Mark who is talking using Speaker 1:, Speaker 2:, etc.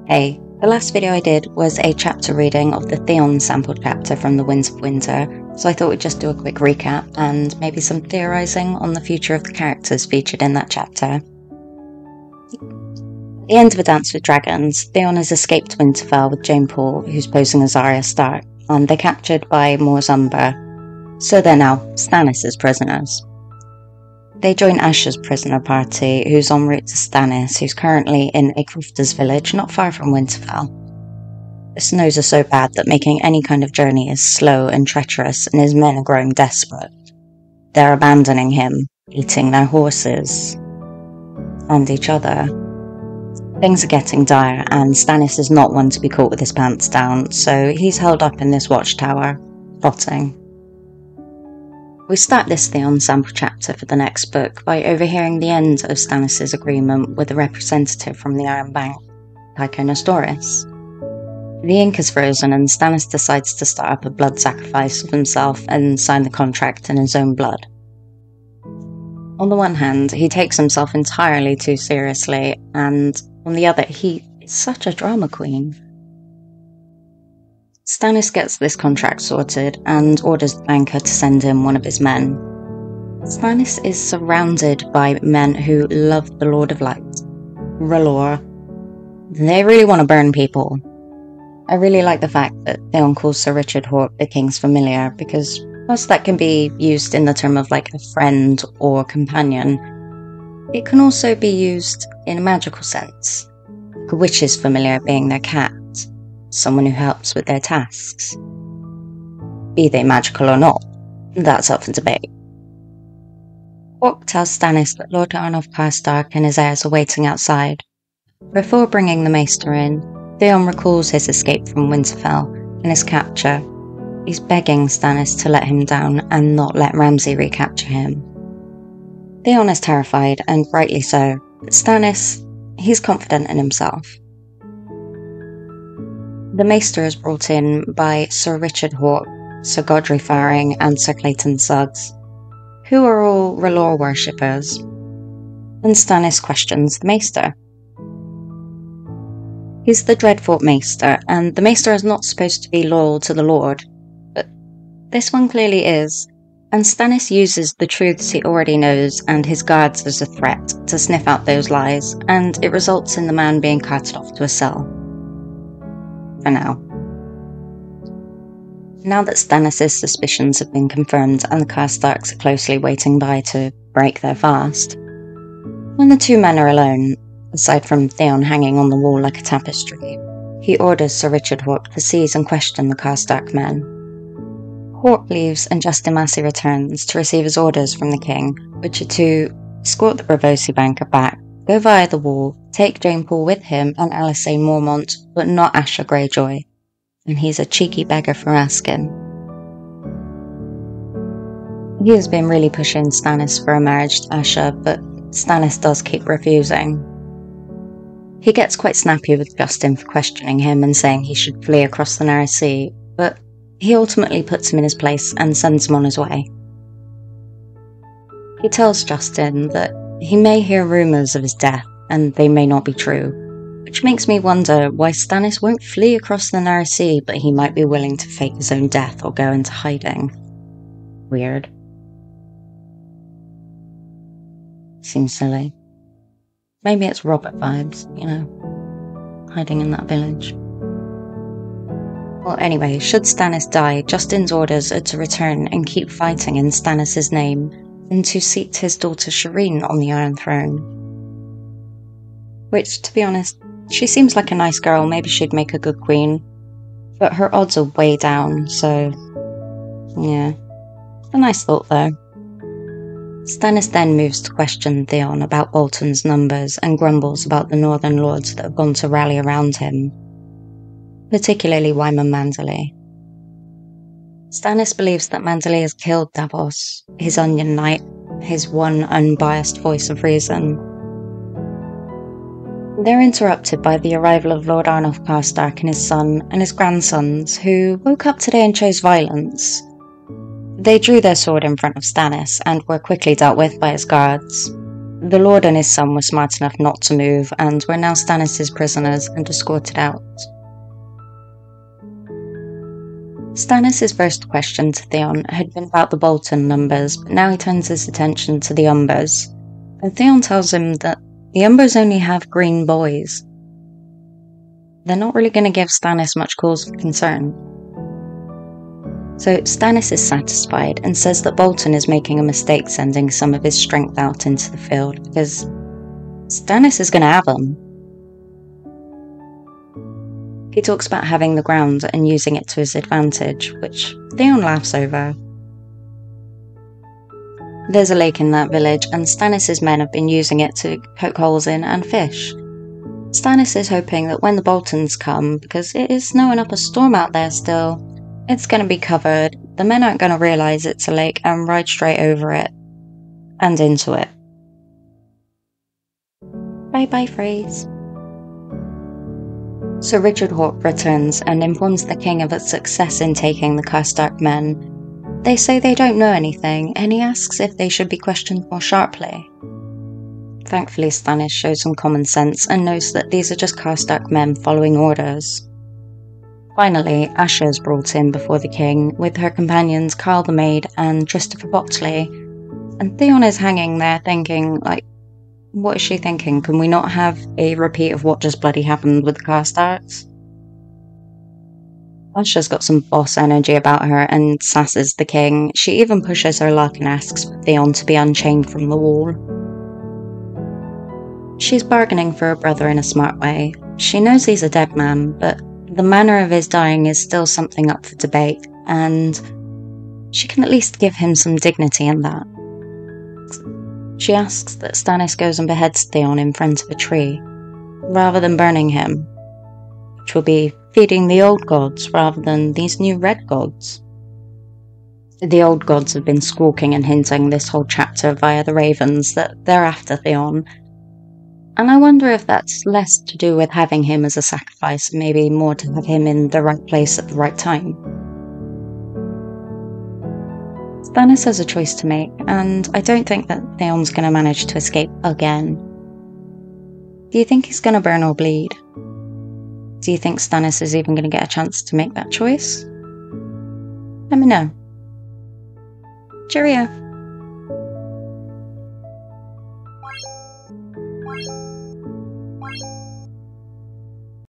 Speaker 1: Hey, the last video I did was a chapter reading of the Theon sample chapter from The Winds of Winter, so I thought we'd just do a quick recap and maybe some theorising on the future of the characters featured in that chapter. At the end of A Dance with Dragons, Theon has escaped Winterfell with Jane Paul, who's posing as Arya Stark, and they're captured by Mors Umber, so they're now Stannis' prisoners. They join Asha's prisoner party, who's en route to Stannis, who's currently in a crofter's village not far from Winterfell. The snows are so bad that making any kind of journey is slow and treacherous, and his men are growing desperate. They're abandoning him, eating their horses, and each other. Things are getting dire, and Stannis is not one to be caught with his pants down, so he's held up in this watchtower, plotting. We start this Theon sample chapter for the next book by overhearing the end of Stannis' agreement with a representative from the Iron Bank, Tyufyakin. The ink is frozen and Stannis decides to start up a blood sacrifice of himself and sign the contract in his own blood. On the one hand, he takes himself entirely too seriously, and on the other, he is such a drama queen. Stannis gets this contract sorted and orders the banker to send him one of his men. Stannis is surrounded by men who love the Lord of Light, R'hllor. They really want to burn people. I really like the fact that Theon calls Sir Richard Hawke the King's familiar, because whilst that can be used in the term of like a friend or companion, it can also be used in a magical sense, like a witch's familiar being their cat. Someone who helps with their tasks. Be they magical or not, that's up for debate. Hawke tells Stannis that Lord Arnulf Karstark and his heirs are waiting outside. Before bringing the maester in, Theon recalls his escape from Winterfell and his capture. He's begging Stannis to let him down and not let Ramsay recapture him. Theon is terrified, and rightly so, but Stannis, he's confident in himself. The maester is brought in by Sir Richard Hawke, Sir Godry Faring, and Sir Clayton Suggs, who are all R'hllor worshippers, and Stannis questions the maester. He's the Dreadfort maester, and the maester is not supposed to be loyal to the Lord, but this one clearly is, and Stannis uses the truths he already knows and his guards as a threat to sniff out those lies, and it results in the man being carted off to a cell. For now. Now that Stannis' suspicions have been confirmed and the Karstarks are closely waiting by to break their fast, when the two men are alone, aside from Theon hanging on the wall like a tapestry, he orders Sir Richard Hawke to seize and question the Karstark men. Hawke leaves and Justin Massey returns to receive his orders from the king, which are to escort the Braavosi banker back, go via the wall, take Jane Paul with him and Alysanne Mormont, but not Asha Greyjoy, and he's a cheeky beggar for asking. He has been really pushing Stannis for a marriage to Asha, but Stannis does keep refusing. He gets quite snappy with Justin for questioning him and saying he should flee across the narrow sea, but he ultimately puts him in his place and sends him on his way. He tells Justin that he may hear rumours of his death, and they may not be true, which makes me wonder why Stannis won't flee across the narrow sea, but he might be willing to fake his own death or go into hiding. Weird. Seems silly. Maybe it's Robert vibes, you know, hiding in that village. Well, anyway, should Stannis die, Justin's orders are to return and keep fighting in Stannis' name, and to seat his daughter Shireen on the Iron Throne. Which, to be honest, she seems like a nice girl, maybe she'd make a good queen, but her odds are way down, so yeah. A nice thought though. Stannis then moves to question Theon about Bolton's numbers and grumbles about the Northern Lords that have gone to rally around him, particularly Wyman Manderley. Stannis believes that Manderley has killed Davos, his Onion Knight, his one unbiased voice of reason. They're interrupted by the arrival of Lord Arnulf Karstark and his son and his grandsons, who woke up today and chose violence. They drew their sword in front of Stannis and were quickly dealt with by his guards. The Lord and his son were smart enough not to move, and were now Stannis' prisoners and escorted out. Stannis' first question to Theon had been about the Bolton numbers, but now he turns his attention to the Umbers, and Theon tells him that the Umbers only have green boys. They're not really going to give Stannis much cause for concern. So Stannis is satisfied and says that Bolton is making a mistake sending some of his strength out into the field, because Stannis is going to have them. He talks about having the ground and using it to his advantage, which Theon laughs over. There's a lake in that village, and Stannis' men have been using it to poke holes in and fish. Stannis is hoping that when the Boltons come, because it is snowing up a storm out there still, it's going to be covered, the men aren't going to realise it's a lake and ride straight over it. And into it. Bye-bye, phrase. Sir Richard Hawke returns and informs the king of its success in taking the Karstark men. They say they don't know anything, and he asks if they should be questioned more sharply. Thankfully, Stannis shows some common sense and knows that these are just Karstark men following orders. Finally, Asha is brought in before the king, with her companions Carl the Maid and Christopher Botley, and Theon is hanging there thinking, what is she thinking? Can we not have a repeat of what just bloody happened with the Karstarks? Asha's got some boss energy about her and sasses the king. She even pushes her luck and asks for Theon to be unchained from the wall. She's bargaining for her brother in a smart way. She knows he's a dead man, but the manner of his dying is still something up for debate, and she can at least give him some dignity in that. She asks that Stannis goes and beheads Theon in front of a tree, rather than burning him, which will be feeding the old gods rather than these new red gods. The old gods have been squawking and hinting this whole chapter via the ravens that they're after Theon, and I wonder if that's less to do with having him as a sacrifice and maybe more to have him in the right place at the right time. Stannis has a choice to make, and I don't think that Theon's going to manage to escape again. Do you think he's going to burn or bleed? Do you think Stannis is even going to get a chance to make that choice? Let me know. Cheerio!